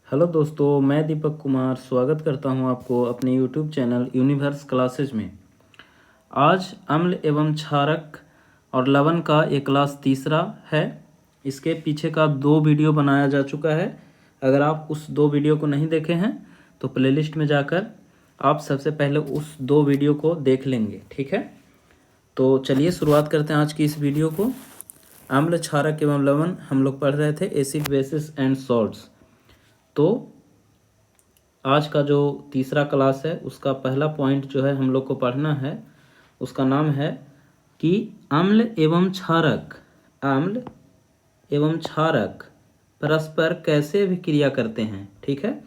Hello दोस्तों, मैं दीपक कुमार स्वागत करता हूं आपको अपने यूट्यूब चैनल यूनिवर्स क्लासेज में। आज अम्ल एवं क्षारक और लवण का ये क्लास तीसरा है। इसके पीछे का 2 वीडियो बनाया जा चुका है। अगर आप उस 2 वीडियो को नहीं देखे हैं तो प्लेलिस्ट में जाकर आप सबसे पहले उस 2 वीडियो को देख लेंगे, ठीक है। तो चलिए शुरुआत करते हैं आज की इस वीडियो को। अम्ल, क्षारक एवं लवण हम लोग पढ़ रहे थे, एसिड, बेसिस एंड सॉल्ट्स। तो आज का जो तीसरा क्लास है उसका पहला पॉइंट जो है हम लोग को पढ़ना है, उसका नाम है कि अम्ल एवं क्षारक, अम्ल एवं क्षारक परस्पर कैसे अभिक्रिया करते हैं, ठीक है।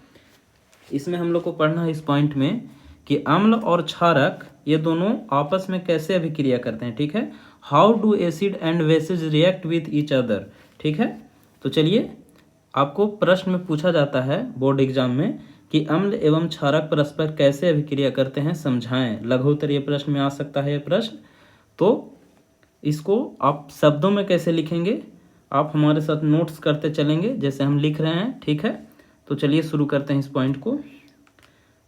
इसमें हम लोग को पढ़ना है इस पॉइंट में कि अम्ल और क्षारक ये दोनों आपस में कैसे अभिक्रिया करते हैं, ठीक है। How do acid and bases react with each other, ठीक है। तो चलिए, आपको प्रश्न में पूछा जाता है बोर्ड एग्जाम में कि अम्ल एवं क्षारक परस्पर कैसे अभिक्रिया करते हैं, समझाएं। लघु उत्तरीय प्रश्न में आ सकता है यह प्रश्न। तो इसको आप शब्दों में कैसे लिखेंगे, आप हमारे साथ नोट्स करते चलेंगे जैसे हम लिख रहे हैं, ठीक है। तो चलिए शुरू करते हैं इस पॉइंट को।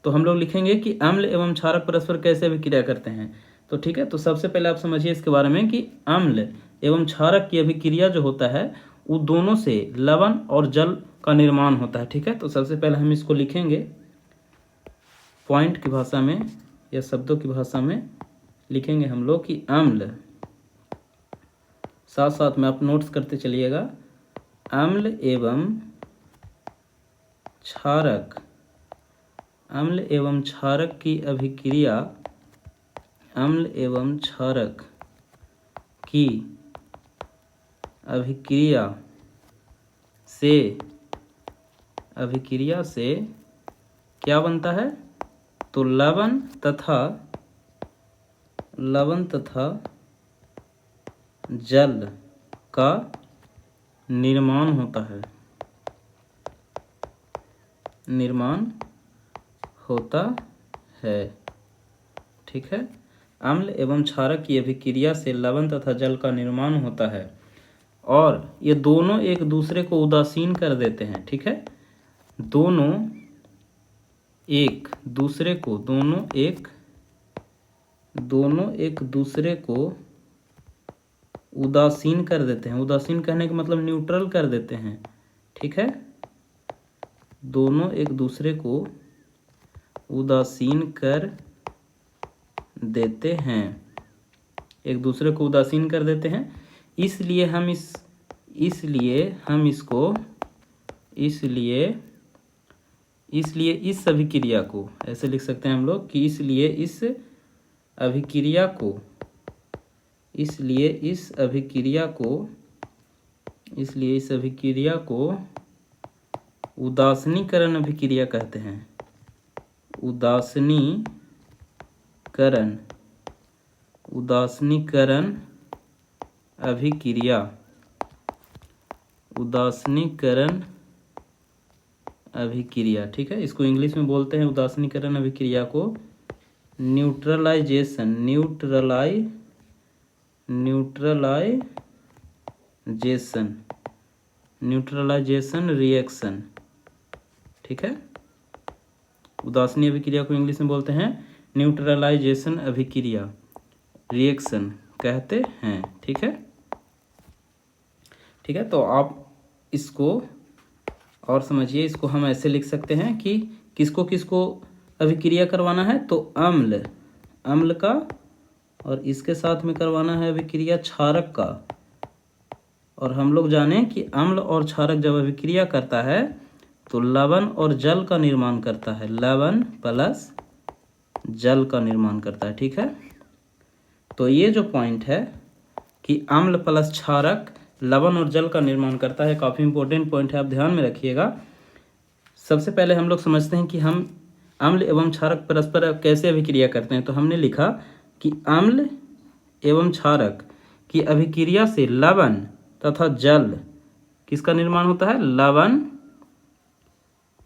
तो हम लोग लिखेंगे कि अम्ल एवं क्षारक परस्पर कैसे अभिक्रिया करते हैं। तो ठीक है, तो सबसे पहले आप समझिए इसके बारे में कि अम्ल एवं क्षारक की अभिक्रिया जो होता है वो दोनों से लवण और जल का निर्माण होता है, ठीक है। तो सबसे पहले हम इसको लिखेंगे पॉइंट की भाषा में या शब्दों की भाषा में लिखेंगे हम लोग कि अम्ल, साथ साथ में आप नोट्स करते चलिएगा, अम्ल एवं क्षारक, अम्ल एवं क्षारक की अभिक्रिया, अम्ल एवं क्षारक की अभिक्रिया से क्या बनता है, तो लवण तथा जल का निर्माण होता है, ठीक है। अम्ल एवं क्षारक की अभिक्रिया से लवण तथा जल का निर्माण होता है और ये दोनों एक दूसरे को उदासीन कर देते हैं, ठीक है। दोनों एक दूसरे को उदासीन कर देते हैं। उदासीन कहने का मतलब न्यूट्रल कर देते हैं, ठीक है। दोनों एक दूसरे को उदासीन कर देते हैं, एक दूसरे को उदासीन कर देते हैं। इसलिए इस अभिक्रिया को ऐसे लिख सकते हैं हम लोग कि इसलिए इस अभिक्रिया को उदासीनीकरण अभिक्रिया कहते हैं। उदासीनीकरण अभिक्रिया, ठीक है। इसको इंग्लिश में बोलते हैं उदासीनीकरण अभिक्रिया को न्यूट्रलाइजेशन रिएक्शन, ठीक है। उदासीनी अभिक्रिया को इंग्लिश में बोलते हैं न्यूट्रलाइजेशन अभिक्रिया, रिएक्शन कहते हैं, ठीक है। ठीक है, तो आप इसको और समझिए, इसको हम ऐसे लिख सकते हैं कि किसको अभिक्रिया करवाना है, तो अम्ल का, और इसके साथ में करवाना है अभिक्रिया क्षारक का। और हम लोग जाने कि अम्ल और क्षारक जब अभिक्रिया करता है तो लवण और जल का निर्माण करता है, लवण प्लस जल का निर्माण करता है, ठीक है। तो ये जो पॉइंट है कि अम्ल प्लस क्षारक लवण और जल का निर्माण करता है, काफ़ी इंपॉर्टेंट पॉइंट है, आप ध्यान में रखिएगा। सबसे पहले हम लोग समझते हैं कि हम अम्ल एवं क्षारक परस्पर कैसे अभिक्रिया करते हैं। तो हमने लिखा कि अम्ल एवं क्षारक की अभिक्रिया से लवण तथा जल किसका निर्माण होता है,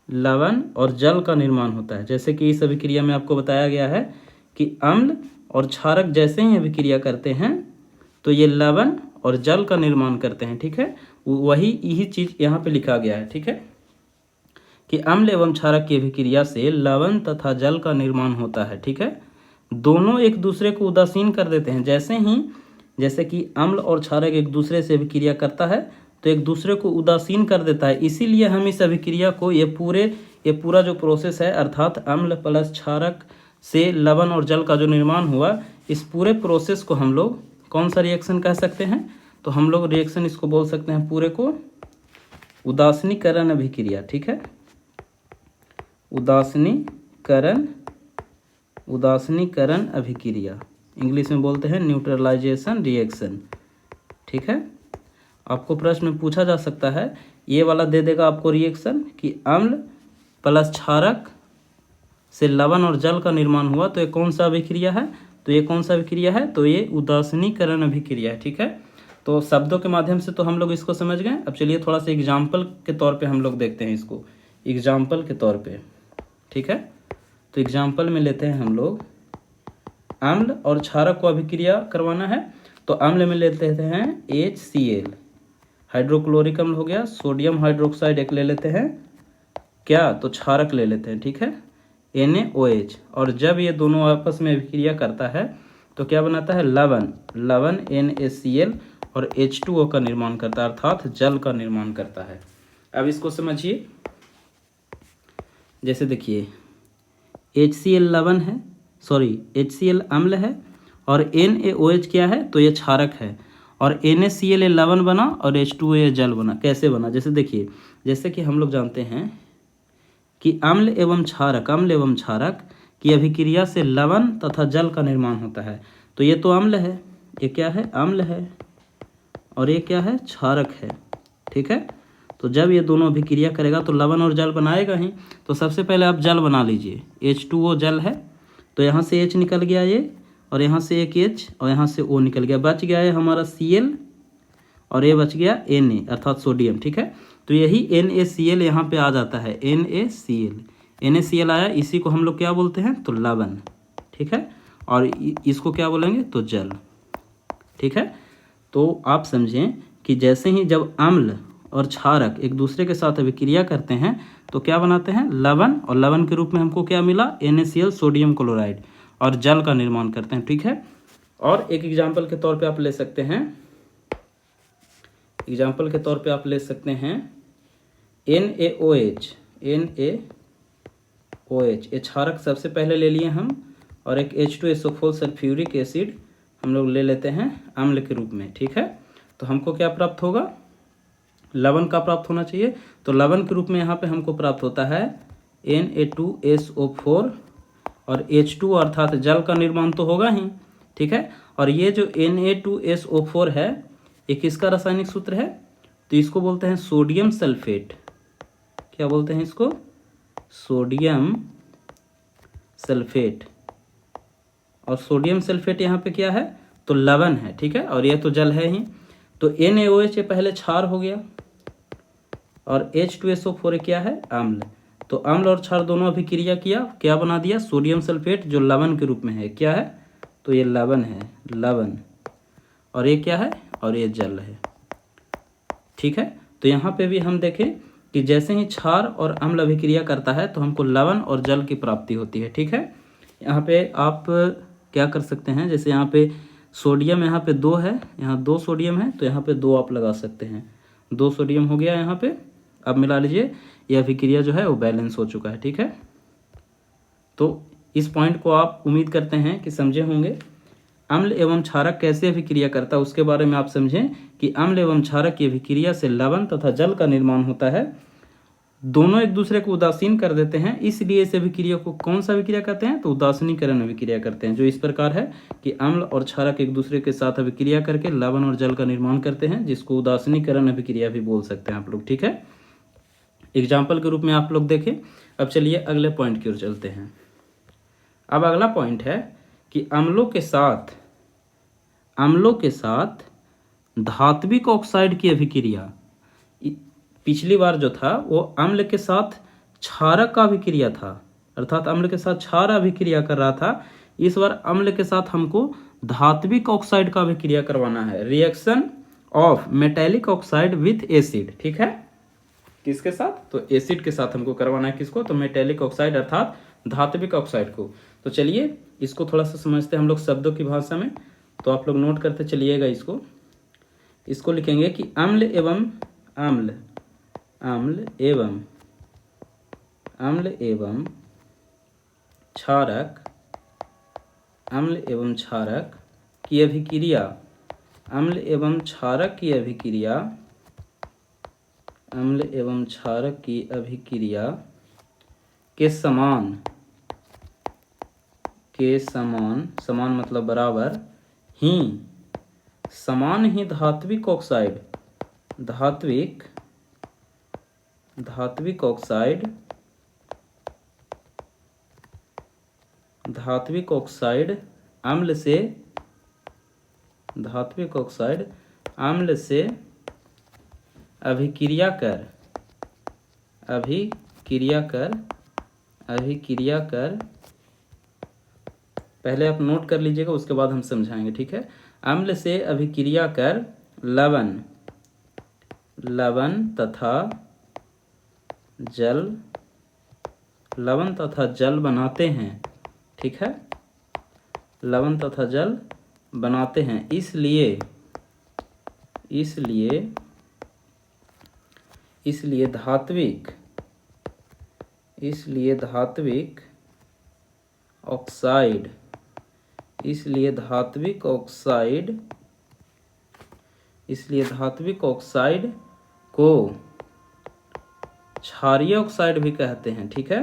लवण और जल का निर्माण होता है। जैसे कि इस अभिक्रिया में आपको बताया गया है कि अम्ल और क्षारक जैसे ही अभिक्रिया करते हैं तो ये लवण और जल का निर्माण करते हैं, ठीक है। यही चीज यहाँ पे लिखा गया है, ठीक है। कि अम्ल एवं क्षारक की अभिक्रिया से लवण तथा जल का निर्माण होता है। ठीक है, दोनों एक दूसरे को उदासीन कर देते हैं। जैसे कि अम्ल और क्षारक एक दूसरे से अभिक्रिया करता है तो एक दूसरे को उदासीन कर देता है। इसीलिए हम इस अभिक्रिया को ये पूरा जो प्रोसेस है, अर्थात अम्ल प्लस क्षारक से लवण और जल का जो निर्माण हुआ, इस पूरे प्रोसेस को हम लोग कौन सा रिएक्शन कह सकते हैं? तो हम लोग रिएक्शन इसको बोल सकते हैं पूरे को उदासीनीकरण अभिक्रिया। ठीक है, उदासीनीकरण अभिक्रिया, इंग्लिश में बोलते हैं न्यूट्रलाइजेशन रिएक्शन। ठीक है, आपको प्रश्न में पूछा जा सकता है, ये वाला दे देगा आपको रिएक्शन कि अम्ल प्लस क्षारक से लवण और जल का निर्माण हुआ, तो ये कौन सा अभिक्रिया है? तो ये उदासीनीकरण अभिक्रिया है। ठीक है, तो शब्दों के माध्यम से तो हम लोग इसको समझ गए। अब चलिए थोड़ा सा एग्जाम्पल के तौर पे हम लोग देखते हैं इसको, एग्जाम्पल के तौर पे। ठीक है, तो एग्जाम्पल में लेते हैं हम लोग, अम्ल और क्षारक को अभिक्रिया करवाना है। तो अम्ल में लेते हैं HCl, हाइड्रोक्लोरिक अम्ल हो गया, सोडियम हाइड्रोक्साइड एक ले लेते हैं, क्या? तो क्षारक ले लेते हैं। ठीक है, NaOH, और जब ये दोनों आपस में अभिक्रिया करता है तो क्या बनाता है? लवण NaCl और H2O का निर्माण करता है, अर्थात जल का निर्माण करता है। अब इसको समझिए, जैसे देखिए HCl लवण है, HCl अम्ल है और NaOH क्या है? तो ये क्षारक है, और NaCl लवण बना और H2O ये जल बना। कैसे बना? जैसे देखिए, जैसे कि हम लोग जानते हैं कि अम्ल एवं क्षारक की अभिक्रिया से लवण तथा जल का निर्माण होता है। तो ये तो अम्ल है, ये क्या है? अम्ल है, और ये क्या है? क्षारक है। ठीक है, तो जब ये दोनों अभिक्रिया करेगा तो लवण और जल बनाएगा ही। तो सबसे पहले आप जल बना लीजिए, H2O जल है, तो यहाँ से H निकल गया ये, और यहाँ से एक H और यहाँ से O निकल गया, बच गया है हमारा Cl, और ये बच गया Na अर्थात सोडियम। ठीक है, तो यही NaCl यहाँ पे आ जाता है, NaCl आया, इसी को हम लोग क्या बोलते हैं? तो लवण। ठीक है, और इसको क्या बोलेंगे? तो जल। ठीक है, तो आप समझें कि जैसे ही जब अम्ल और क्षारक एक दूसरे के साथ अभिक्रिया करते हैं तो क्या बनाते हैं? लवण, और लवण के रूप में हमको क्या मिला? NaCl सोडियम क्लोराइड, और जल का निर्माण करते हैं। ठीक है, और एक एग्जाम्पल के तौर पे आप ले सकते हैं, NaOH, ये क्षारक सबसे पहले ले लिए हम, और एक H2SO4 सल्फ्यूरिक एसिड हम लोग ले लेते हैं अम्ल के रूप में। ठीक है, तो हमको क्या प्राप्त होगा? लवण का प्राप्त होना चाहिए। तो लवण के रूप में यहाँ पे हमको प्राप्त होता है Na2SO4 और H2, अर्थात जल का निर्माण तो होगा ही। ठीक है, और ये जो Na2SO4 है, ये किसका रासायनिक सूत्र है? तो इसको बोलते हैं सोडियम सल्फेट। क्या बोलते हैं इसको? सोडियम सल्फेट, और सोडियम सल्फेट यहाँ पे क्या है? तो लवण है। ठीक है, और ये तो जल है ही। तो NaOH ये पहले क्षार हो गया, और H2SO4 क्या है? अम्ल। तो अम्ल और क्षार दोनों अभिक्रिया किया, क्या बना दिया? सोडियम सल्फेट, जो लवण के रूप में है। क्या है? तो ये लवण है, लवण, और ये क्या है? और ये जल है। ठीक है, तो यहाँ पे भी हम देखें कि जैसे ही क्षार और अम्ल अभिक्रिया करता है तो हमको लवण और जल की प्राप्ति होती है। ठीक है, यहाँ पे आप क्या कर सकते हैं, जैसे यहाँ पे सोडियम यहाँ पे 2 है, यहाँ 2 सोडियम है, तो यहाँ पे 2 आप लगा सकते हैं। 2 सोडियम हो गया यहाँ पे। अब मिला लीजिए, यह अभिक्रिया जो है वो बैलेंस हो चुका है। ठीक है, तो इस पॉइंट को आप उम्मीद करते हैं कि समझे होंगे। अम्ल एवं क्षारक कैसे अभिक्रिया करता है उसके बारे में आप समझें कि अम्ल एवं क्षारक की अभिक्रिया से लवण तथा जल का निर्माण होता है। दोनों एक दूसरे को उदासीन कर देते हैं, इसलिए इस अभिक्रिया को कौन सा अभिक्रिया कहते हैं? तो उदासीनीकरण अभिक्रिया करते हैं, जो इस प्रकार है कि अम्ल और क्षारक एक दूसरे के साथ अभिक्रिया करके लवण और जल का निर्माण करते हैं, जिसको उदासीनीकरण अभिक्रिया भी बोल सकते हैं आप लोग। ठीक है, एग्जाम्पल के रूप में आप लोग देखें। अब चलिए अगले पॉइंट की ओर चलते हैं। अब अगला पॉइंट है कि अम्लों के साथ धात्विक ऑक्साइड की अभिक्रिया। पिछली बार जो था वो अम्ल के साथ क्षारक का अभिक्रिया था, अर्थात अम्ल के साथ क्षार अभिक्रिया कर रहा था। इस बार अम्ल के साथ हमको धात्विक ऑक्साइड का अभिक्रिया करवाना है, reaction of metallic oxide with acid. ठीक है, किसके साथ? तो एसिड के साथ हमको करवाना है। किसको? तो मेटेलिक ऑक्साइड अर्थात धात्विक ऑक्साइड को। तो चलिए इसको थोड़ा सा समझते हैं हम लोग शब्दों की भाषा में। तो आप लोग नोट करते चलिएगा इसको लिखेंगे कि अम्ल एवं क्षारक की अभिक्रिया के समान मतलब बराबर ही धात्विक ऑक्साइड अम्ल से अभिक्रिया कर पहले आप नोट कर लीजिएगा, उसके बाद हम समझाएंगे, ठीक है। अम्ल से अभिक्रिया कर लवण तथा जल बनाते हैं, ठीक है। लवण तथा जल बनाते हैं। इसलिए धात्विक ऑक्साइड को क्षारीय ऑक्साइड भी कहते हैं, ठीक है।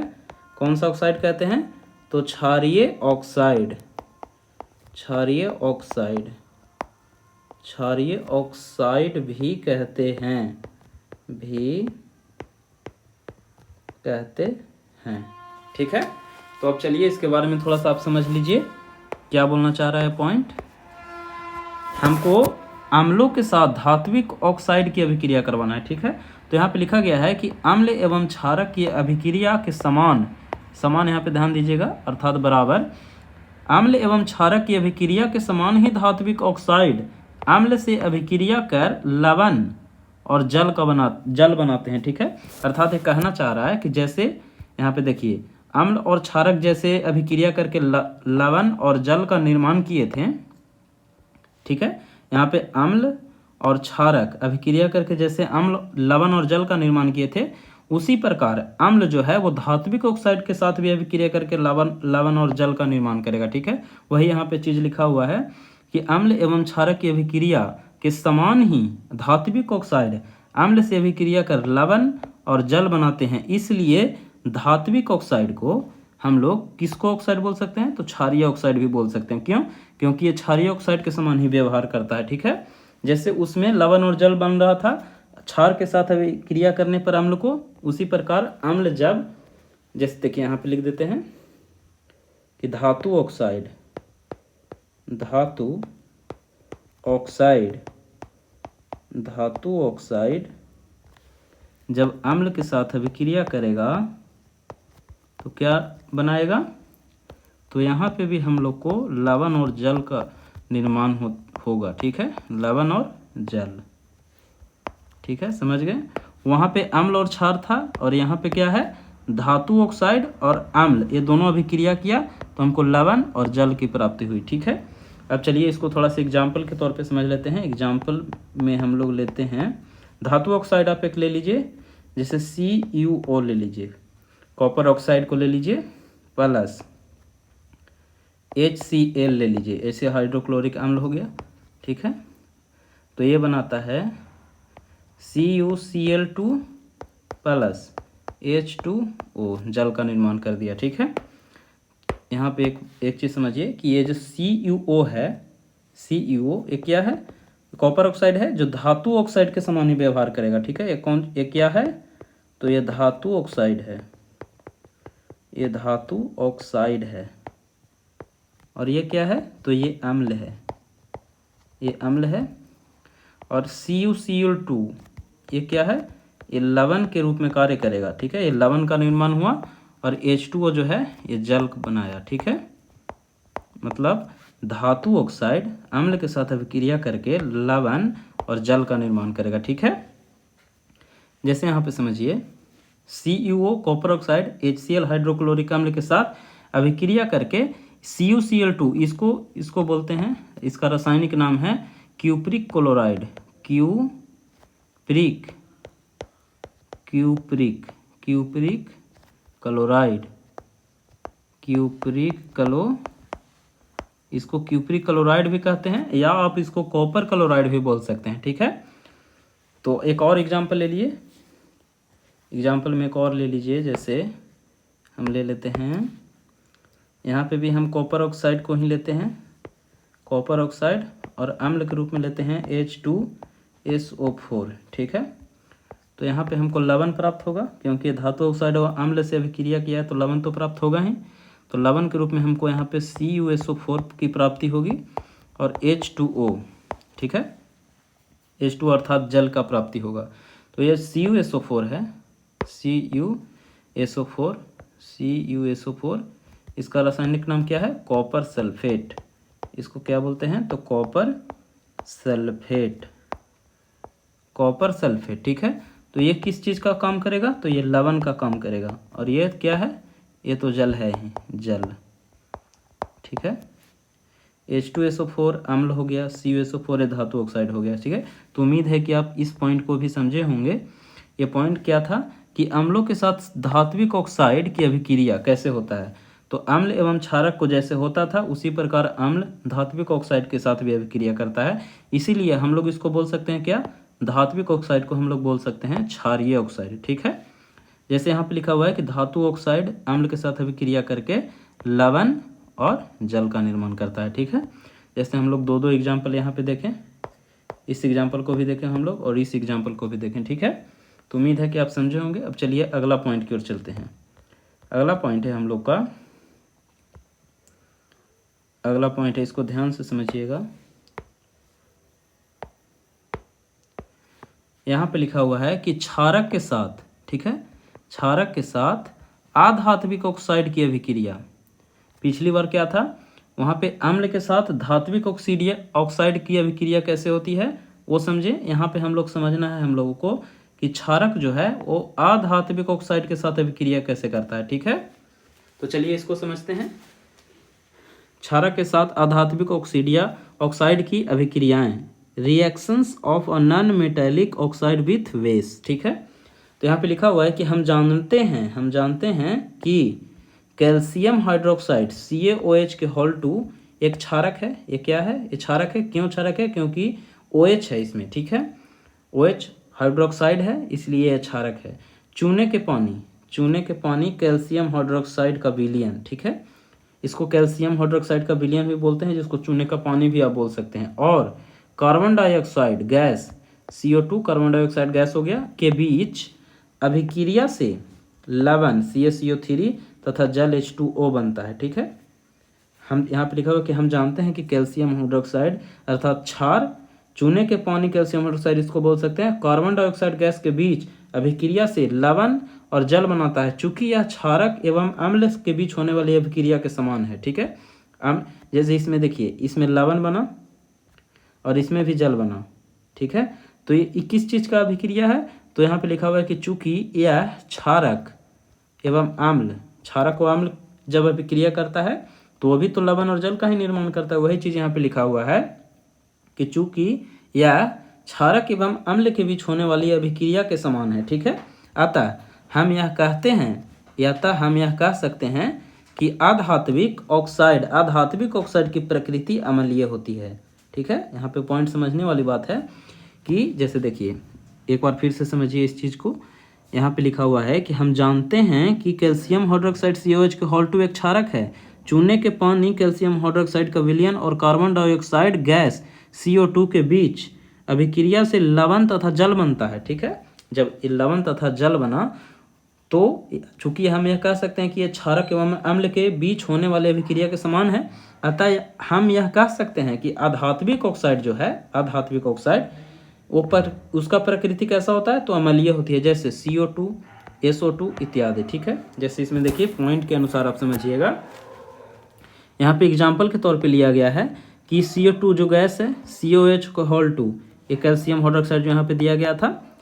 कौन सा ऑक्साइड कहते हैं? तो क्षारीय ऑक्साइड भी कहते हैं, ठीक है। तो अब चलिए इसके बारे में थोड़ा सा आप समझ लीजिए क्या बोलना चाह रहा है पॉइंट। हमको अम्लों के साथ धात्विक ऑक्साइड की अभिक्रिया करवाना है, ठीक है। तो यहाँ पे लिखा गया है कि अम्ल एवं क्षारक की अभिक्रिया के समान यहाँ पे ध्यान दीजिएगा, अर्थात बराबर अम्ल एवं क्षारक की अभिक्रिया के समान ही धात्विक ऑक्साइड अम्ल से अभिक्रिया कर लवण और जल बनाते हैं, ठीक है। अर्थात ये कहना चाह रहा है कि जैसे यहाँ पे देखिए अम्ल और क्षारक जैसे अभिक्रिया करके लवण और जल का निर्माण किए थे, ठीक है। यहाँ पे अम्ल और क्षारक अभिक्रिया करके जैसे अम्ल लवण और जल का निर्माण किए थे, उसी प्रकार अम्ल जो है वो धात्विक ऑक्साइड के साथ भी अभिक्रिया करके लवण और जल का निर्माण करेगा, ठीक है। वही यहाँ पे चीज लिखा हुआ है कि अम्ल एवं क्षारक की अभिक्रिया के समान ही धात्विक ऑक्साइड अम्ल से अभिक्रिया कर लवण और जल बनाते हैं। इसलिए धात्विक ऑक्साइड को हम लोग किसको ऑक्साइड बोल सकते हैं? तो क्षारीय ऑक्साइड भी बोल सकते हैं। क्यों? क्योंकि ये क्षारीय ऑक्साइड के समान ही व्यवहार करता है, ठीक है। जैसे उसमें लवण और जल बन रहा था क्षार के साथ अभिक्रिया करने पर अम्ल को, उसी प्रकार अम्ल जब जैसे देखिए यहाँ पे लिख देते हैं कि धातु ऑक्साइड जब अम्ल के साथ अभिक्रिया करेगा तो क्या बनाएगा? तो यहाँ पे भी हम लोग को लवण और जल का निर्माण होगा, ठीक है। लवण और जल, ठीक है, समझ गए। वहाँ पे अम्ल और क्षार था और यहाँ पे क्या है? धातु ऑक्साइड और अम्ल, ये दोनों अभिक्रिया किया तो हमको लवण और जल की प्राप्ति हुई, ठीक है। अब चलिए इसको थोड़ा सा एग्जाम्पल के तौर पे समझ लेते हैं। एग्जाम्पल में हम लोग लेते हैं धातु ऑक्साइड, आप एक ले लीजिए, जैसे CuO ले लीजिए, कॉपर ऑक्साइड को ले लीजिए प्लस HCl ले लीजिए, ऐसे हाइड्रोक्लोरिक अम्ल हो गया, ठीक है। तो ये बनाता है CuCl2 प्लस H2O, जल का निर्माण कर दिया, ठीक है। यहाँ पे एक चीज़ समझिए कि ये जो CuO है, CuO ये क्या है? कॉपर ऑक्साइड है जो धातु ऑक्साइड के समान ही व्यवहार करेगा, ठीक है। ये क्या है? तो ये धातु ऑक्साइड है, ये धातु ऑक्साइड है। और ये क्या है? तो ये अम्ल है, ये अम्ल है। और CuCl2 ये क्या है? ये लवण के रूप में कार्य करेगा, ठीक है। ये लवण का निर्माण हुआ और H2O जो है ये जल बनाया, ठीक है। मतलब धातु ऑक्साइड अम्ल के साथ अभिक्रिया करके लवण और जल का निर्माण करेगा, ठीक है। जैसे यहाँ पे समझिए CuO copper oxide HCl hydrochloric अम्ल के साथ अभिक्रिया करके CuCl2 इसको बोलते हैं, इसका रासायनिक नाम है क्यूप्रिक क्लोराइड। क्यूप्रिक क्लोराइड इसको क्यूप्रिक क्लोराइड भी कहते हैं, या आप इसको कॉपर क्लोराइड भी बोल सकते हैं। ठीक है, तो एक और एग्जांपल ले लिए, एग्जांपल में एक और ले लीजिए। जैसे हम ले लेते हैं, यहाँ पे भी हम कॉपर ऑक्साइड को ही लेते हैं, कॉपर ऑक्साइड, और अम्ल के रूप में लेते हैं H2SO4। ठीक है, तो यहाँ पे हमको लवण प्राप्त होगा, क्योंकि धातु ऑक्साइड और अम्ल से अभिक्रिया किया है तो लवण तो प्राप्त होगा ही। तो लवण के रूप में हमको यहाँ पे CuSO4 की प्राप्ति होगी और H2O। ठीक है, H2 अर्थात जल का प्राप्ति होगा। तो ये CuSO4 है, CuSO4। इसका रासायनिक नाम क्या है? Copper sulphate. इसको क्या बोलते हैं? तो कॉपर सल्फेट। ठीक है, तो ये किस चीज़ का काम करेगा? तो ये लवण का काम करेगा। और ये क्या है? ये तो जल है ही, जल। ठीक है, H2SO4 अम्ल हो गया, CuSO4 धातु ऑक्साइड हो गया। ठीक है, तो उम्मीद है कि आप इस पॉइंट को भी समझे होंगे। ये पॉइंट क्या था कि अम्लों के साथ धात्विक ऑक्साइड की अभिक्रिया कैसे होता है। तो अम्ल एवं क्षारक को जैसे होता था उसी प्रकार अम्ल धात्विक ऑक्साइड के साथ भी अभिक्रिया करता है। इसीलिए हम लोग इसको बोल सकते हैं क्या? धात्विक ऑक्साइड को हम लोग बोल सकते हैं क्षारीय ऑक्साइड। ठीक है, जैसे यहाँ पे लिखा हुआ है कि धातु ऑक्साइड अम्ल के साथ अभिक्रिया करके लवण और जल का निर्माण करता है। ठीक है, जैसे हम लोग दो एग्जाम्पल यहाँ पे देखें, इस एग्जाम्पल को भी देखें हम लोग और इस एग्जाम्पल को भी देखें। ठीक है, तो उम्मीद है कि आप समझे होंगे। अब चलिए अगला पॉइंट की ओर चलते हैं। अगला पॉइंट है हम लोग का, अगला पॉइंट है, इसको ध्यान से समझिएगा। यहाँ पे लिखा हुआ है कि क्षारक के साथ, ठीक है, क्षारक के साथ अधात्विक ऑक्साइड की अभिक्रिया। पिछली बार क्या था? वहाँ पे अम्ल के साथ धात्विक ऑक्साइड की अभिक्रिया कैसे होती है वो समझे। यहाँ पे हम लोग समझना है हम लोगों को कि क्षारक जो है वो अधात्विक ऑक्साइड के साथ अभिक्रिया कैसे करता है। ठीक है, तो चलिए इसको समझते हैं। क्षारक के साथ अधात्विक ऑक्साइड की अभिक्रियाएं, reactions of a non metallic oxide with waste. ठीक है, तो यहाँ पे लिखा हुआ है कि हम जानते हैं कि कैल्शियम हाइड्रोक्साइड CaOH के होल2 एक क्षारक है। ये क्या है? ये क्षारक है। क्यों क्षारक है? क्योंकि OH है इसमें। ठीक है, OH हाइड्रोक्साइड है इसलिए यह क्षारक है। चूने के पानी कैल्शियम हाइड्रोक्साइड का विलयन। ठीक है, इसको कैल्शियम हाइड्रोक्साइड का विलयन भी बोलते हैं, जिसको चूने का पानी भी आप बोल सकते हैं। और carbon dioxide gas CO2 carbon dioxide gas हो गया के बीच अभिक्रिया से लवण CaCO3 तथा जल H2O बनता है। ठीक है, हम यहाँ पे लिखा हुआ कि हम जानते हैं कि कैल्शियम हाइड्रोक्साइड अर्थात क्षार, चूने के पानी कैल्शियम हाइड्रोक्साइड इसको बोल सकते हैं, कार्बन डाइऑक्साइड गैस के बीच अभिक्रिया से लवण और जल बनाता है। चूंकि यह क्षारक एवं अम्ल के बीच होने वाली अभिक्रिया के समान है। ठीक है, जैसे इसमें देखिए, इसमें लवण बना और इसमें भी जल बना। ठीक है, तो ये किस चीज़ का अभिक्रिया है? तो यहाँ पे लिखा हुआ है कि चूंकि यह क्षारक एवं अम्ल, क्षारक व अम्ल जब अभिक्रिया करता है तो वो भी तो लवण और जल का ही निर्माण करता है। वही चीज़ यहाँ पे लिखा हुआ है कि चूंकि यह क्षारक एवं अम्ल के बीच होने वाली अभिक्रिया के समान है। ठीक है, अतः हम यह कह सकते हैं कि अधात्विक ऑक्साइड की प्रकृति अम्लीय होती है। ठीक है, यहाँ पे पॉइंट समझने वाली बात है कि जैसे देखिए, एक बार फिर से समझिए इस चीज़ को। यहाँ पे लिखा हुआ है कि हम जानते हैं कि कैल्शियम हाइड्रोक्साइड CaOH के होल2 एक क्षारक है। चूने के पानी कैल्शियम हाइड्रोक्साइड का विलयन और कार्बन डाइऑक्साइड गैस CO2 के बीच अभिक्रिया से लवण तथा जल बनता है। ठीक है, जब लवण तथा जल बना तो चूंकि हम यह कह सकते हैं कि यह क्षारक एवं अम्ल के बीच होने वाले अभिक्रिया के समान है, अतः हम यह कह सकते हैं कि अधात्विक ऑक्साइड जो है, अधात्विक ऑक्साइड उसका प्रकृति कैसा होता है? तो अम्लीय होती है, जैसे CO2, SO2 इत्यादि। ठीक है, जैसे इसमें देखिए पॉइंट के अनुसार आप समझिएगा। यहाँ पे एग्जाम्पल के तौर पे लिया गया है कि CO2 जो गैस है, COH को होल2, ये कैल्शियम हाइड्रोक्साइड जो यहाँ पे दिया गया था,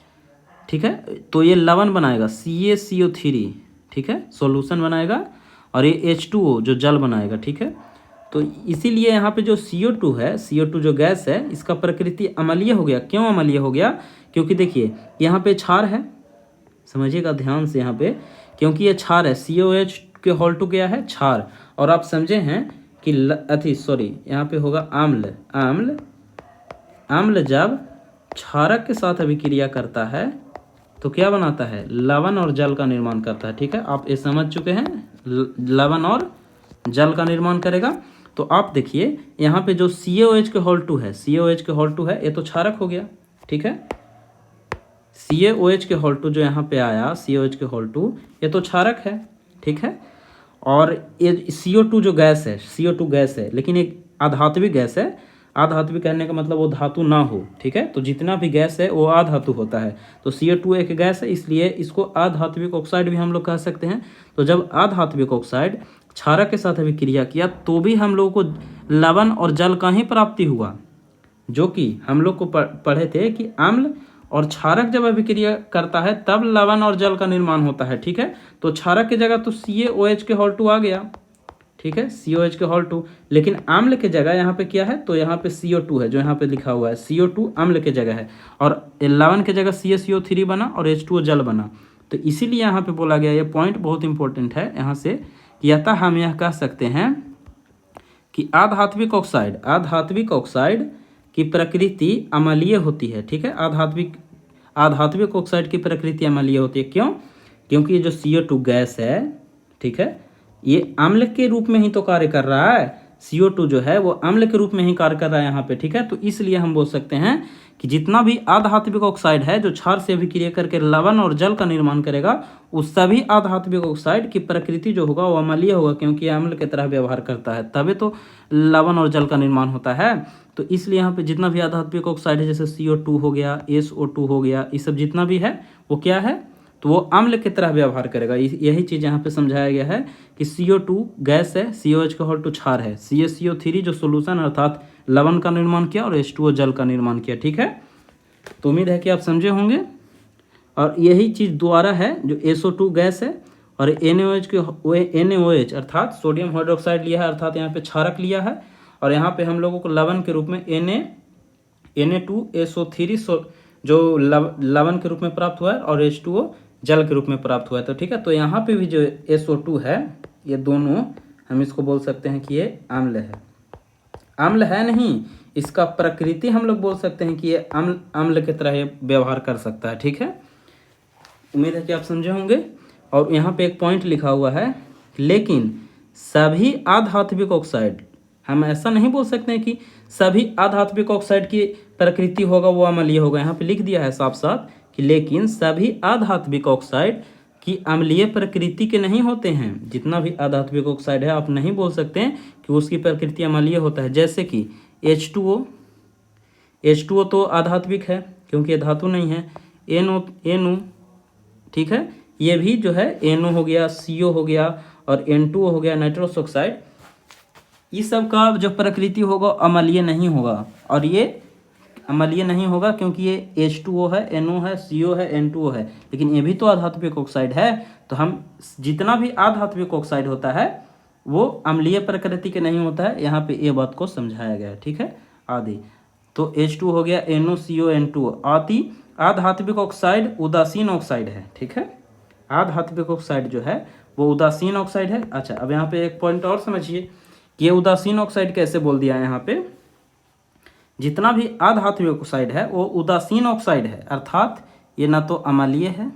ठीक है। तो ये लवण बनाएगा CaCO3, ठीक है, सॉल्यूशन बनाएगा, और ये H2O जो जल बनाएगा, ठीक है। तो इसीलिए यहाँ पे जो CO2 है, CO2 जो गैस है, इसका प्रकृति अम्लीय हो गया। क्यों अम्लीय हो गया? क्योंकि देखिए यहाँ पे क्षार है, समझिएगा ध्यान से यहाँ पे, क्योंकि ये क्षार है, COH के होल टू क्या है? क्षार। और आप समझे हैं कि यहाँ पे होगा आम्ल। आम्ल आम्ल जब क्षारक के साथ अभिक्रिया करता है तो क्या बनाता है? लवण और जल का निर्माण करता है, ठीक है। आप ये समझ चुके हैं, लवण और जल का निर्माण करेगा। तो आप देखिए यहाँ पे जो COH के होल टू है, COH के होल टू है, ये तो क्षारक हो गया, ठीक है। CaOH के होल टू जो यहाँ पे आया, COH के होल टू, ये तो क्षारक है, ठीक है। और ये CO2 जो गैस है, CO2 गैस है, लेकिन एक अधात्विक गैस है। अधात्विक कहने का मतलब वो धातु ना हो, ठीक है। तो जितना भी गैस है वो अधातु होता है। तो CO2 एक गैस है, इसलिए इसको अधात्विक ऑक्साइड भी हम लोग कह सकते हैं। तो जब अधात्विक ऑक्साइड क्षारक के साथ अभिक्रिया किया तो भी हम लोगों को लवण और जल का ही प्राप्ति हुआ, जो कि हम लोग को पढ़े थे कि अम्ल और क्षारक जब अभिक्रिया करता है तब लवण और जल का निर्माण होता है, ठीक है। तो क्षारक की जगह तो CaOH के होल टू आ गया, ठीक है, COH के होल टू। लेकिन अम्ल के जगह यहाँ पे क्या है? तो यहाँ पे CO2 है, जो यहाँ पे लिखा हुआ है, CO2 अम्ल के जगह है, और लवण के जगह CaCO3 बना और H2O जल बना। तो इसीलिए यहाँ पे बोला गया, ये पॉइंट बहुत इंपॉर्टेंट है यहाँ से, कि अतः हम यह कह सकते हैं कि आधात्विक ऑक्साइड की प्रकृति अम्लीय होती है, ठीक है। आधात्विक ऑक्साइड की प्रकृति अम्लीय होती है। क्यों? क्योंकि जो CO2 गैस है, ठीक है, ये अम्ल के रूप में ही तो कार्य कर रहा है। CO2 जो है वो अम्ल के रूप में ही कार्य कर रहा है यहाँ पे, ठीक है। तो इसलिए हम बोल सकते हैं कि जितना भी आधात्विक ऑक्साइड है जो क्षार से अभिक्रिया करके लवण और जल का निर्माण करेगा, उस सभी आधात्विक ऑक्साइड की प्रकृति जो होगा वो अम्लीय होगा, क्योंकि अम्ल की तरह व्यवहार करता है, तभी तो लवण और जल का निर्माण होता है। तो इसलिए यहाँ पे जितना भी आधात्विक ऑक्साइड है, जैसे CO2 हो गया, SO2 हो गया, ये सब जितना भी है वो क्या है? तो वो अम्ल की तरह व्यवहार करेगा। यही चीज़ यहाँ पे समझाया गया है कि CO2 गैस है, COH का होल टू क्षार है, CaCO3 जो सोल्यूशन अर्थात लवण का निर्माण किया, और H2O जल का निर्माण किया, ठीक है। तो उम्मीद है कि आप समझे होंगे। और यही चीज़ दोबारा है, जो SO2 गैस है और NaOH अर्थात सोडियम हाइड्रोक्साइड लिया है, अर्थात यहाँ पे क्षारक लिया है, और यहाँ पे हम लोगों को लवण के रूप में Na2SO3 जो लवण के रूप में प्राप्त हुआ है, और H2O जल के रूप में प्राप्त हुआ है। तो ठीक है, तो यहाँ पे भी जो SO2 है, ये दोनों हम इसको बोल सकते हैं कि ये अम्ल है। अम्ल है नहीं, इसका प्रकृति हम लोग बोल सकते हैं कि ये अम्ल की तरह व्यवहार कर सकता है, ठीक है। उम्मीद है कि आप समझे होंगे। और यहाँ पे एक पॉइंट लिखा हुआ है, लेकिन सभी आधात्विक ऑक्साइड, हम ऐसा नहीं बोल सकते हैं कि सभी आधात्विक ऑक्साइड की प्रकृति होगा वो अम्लीय होगा। यहाँ पे लिख दिया है साफ साफ कि लेकिन सभी आधात्विक ऑक्साइड की अम्लीय प्रकृति के नहीं होते हैं। जितना भी आधात्विक ऑक्साइड है आप नहीं बोल सकते हैं कि उसकी प्रकृति अम्लीय होता है। जैसे कि H2O तो आधात्विक है क्योंकि ये धातु नहीं है। NO ठीक है, ये भी जो है NO हो गया, CO हो गया और N2O हो गया, नाइट्रस ऑक्साइड, इस सब का जो प्रकृति होगा अम्लीय नहीं होगा। और ये अम्लीय नहीं होगा क्योंकि ये H2O है, NO है, CO है, N2O है, लेकिन ये भी तो आधात्विक ऑक्साइड है। तो हम जितना भी आधात्विक ऑक्साइड होता है वो अम्लीय प्रकृति के नहीं होता है। यहाँ पे ये बात को समझाया गया है, ठीक है। आदि तो H2 हो गया, NO, CO, N2O। आधात्विक ऑक्साइड उदासीन ऑक्साइड है, ठीक है। आधात्विक ऑक्साइड जो है वो उदासीन ऑक्साइड है। अच्छा, अब यहाँ पे एक पॉइंट और समझिए कि ये उदासीन ऑक्साइड कैसे बोल दिया है। यहाँ पे जितना भी आधात्विक ऑक्साइड है वो उदासीन ऑक्साइड है, अर्थात ये ना तो अम्लीय है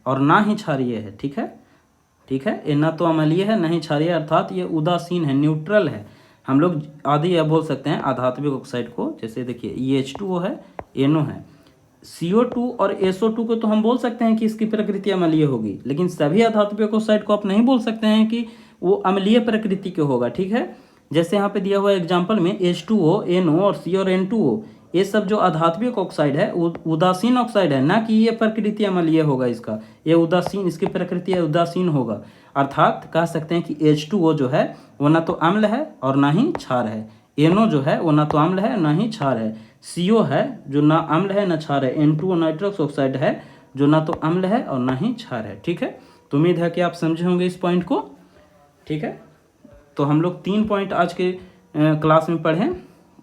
और ना ही क्षारीय है, ठीक है। ठीक है, ये ना तो अम्लीय है ना ही क्षारीय, अर्थात ये उदासीन है, न्यूट्रल है। हम लोग आदि यह बोल सकते हैं आधात्विक ऑक्साइड को, जैसे देखिए ये H2O है, NO है, CO2 और SO2 को तो हम बोल सकते हैं कि इसकी प्रकृति अम्लीय होगी, लेकिन सभी आधात्विक ऑक्साइड को आप नहीं बोल सकते हैं कि वो अम्लीय प्रकृति के होगा, ठीक है। जैसे यहाँ पे दिया हुआ एग्जाम्पल में H2O, NO और C और N2O, ये सब जो आधात्विक ऑक्साइड है उदासीन ऑक्साइड है, ना कि ये प्रकृति अम्लीय होगा इसका, ये उदासीन, इसकी प्रकृति उदासीन होगा। अर्थात कह सकते हैं कि H2O जो है वो ना तो अम्ल है और ना ही क्षार है, NO जो है वो ना तो अम्ल है ना ही क्षार है, CO है जो ना अम्ल है ना क्षार है, N2 नाइट्रस ऑक्साइड है जो ना तो अम्ल है और ना ही क्षार है। ठीक है, तो उम्मीद है कि आप समझे होंगे इस पॉइंट को। ठीक है, तो हम लोग 3 पॉइंट आज के क्लास में पढ़ें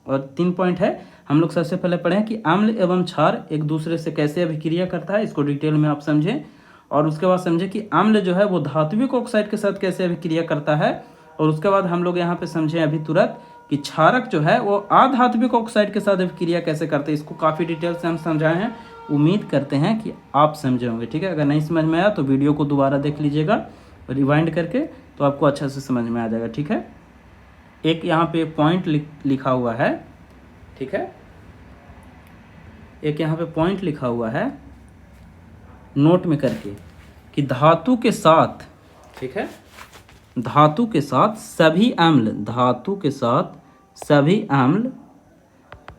और 3 पॉइंट है। हम लोग सबसे पहले पढ़ें कि अम्ल एवं क्षार एक दूसरे से कैसे अभिक्रिया करता है, इसको डिटेल में आप समझें। और उसके बाद समझें कि अम्ल जो है वो धात्विक ऑक्साइड के साथ कैसे अभिक्रिया करता है। और उसके बाद हम लोग यहाँ पे समझें अभी तुरंत कि क्षारक जो है वो अधात्विक ऑक्साइड के साथ अभिक्रिया कैसे करते हैं। इसको काफ़ी डिटेल से हम समझाए हैं, उम्मीद करते हैं कि आप समझे होंगे। ठीक है, अगर नहीं समझ में आया तो वीडियो को दोबारा देख लीजिएगा रिवाइंड करके, तो आपको अच्छा से समझ में आ जाएगा। ठीक है, एक यहाँ पे पॉइंट लिखा हुआ है। ठीक है, एक यहाँ पे पॉइंट लिखा हुआ है नोट में करके कि धातु के साथ, ठीक है, धातु के साथ सभी अम्ल, धातु के साथ सभी अम्ल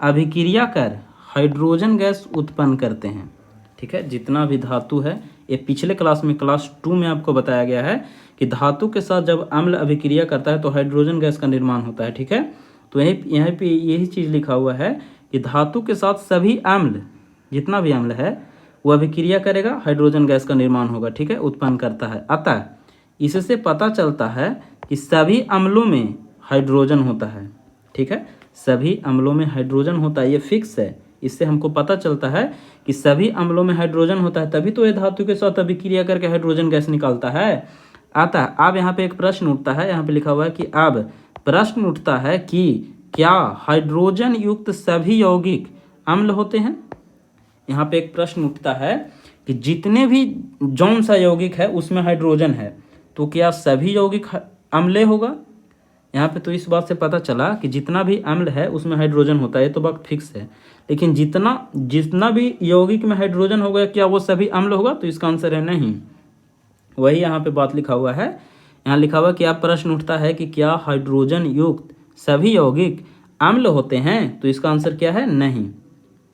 अभिक्रिया कर हाइड्रोजन गैस उत्पन्न करते हैं। ठीक है, जितना भी धातु है, ये पिछले क्लास में क्लास 2 में आपको बताया गया है कि धातु के साथ जब अम्ल अभिक्रिया करता है तो हाइड्रोजन गैस का निर्माण होता है। ठीक है, तो यहाँ पे यही चीज़ लिखा हुआ है कि धातु के साथ सभी अम्ल, जितना भी अम्ल है वो अभिक्रिया करेगा, हाइड्रोजन गैस का निर्माण होगा। ठीक है, उत्पन्न करता है। अतः इससे पता चलता है कि सभी अम्लों में हाइड्रोजन होता है। ठीक है, सभी अम्लों में हाइड्रोजन होता है, ये फिक्स है। इससे हमको पता चलता है कि सभी अम्लों में हाइड्रोजन होता है, तभी तो ये धातु के साथ अभिक्रिया करके हाइड्रोजन गैस निकालता है। अतः अब यहाँ पे एक प्रश्न उठता है, यहाँ पे लिखा हुआ है कि अब प्रश्न उठता है कि क्या हाइड्रोजन युक्त सभी यौगिक अम्ल होते हैं। यहाँ पे एक प्रश्न उठता है कि जितने भी जौन सा यौगिक है उसमें हाइड्रोजन है तो क्या सभी यौगिक अम्ल होगा। यहाँ पे तो इस बात से पता चला कि जितना भी अम्ल है उसमें हाइड्रोजन होता है, ये तो बात फिक्स है। लेकिन जितना भी यौगिक में हाइड्रोजन होगा क्या वो सभी अम्ल होगा, तो इसका आंसर है नहीं। वही यहाँ पे बात लिखा हुआ है, यहाँ लिखा हुआ कि अब प्रश्न उठता है कि क्या हाइड्रोजन युक्त सभी यौगिक अम्ल होते हैं, तो इसका आंसर क्या है, नहीं।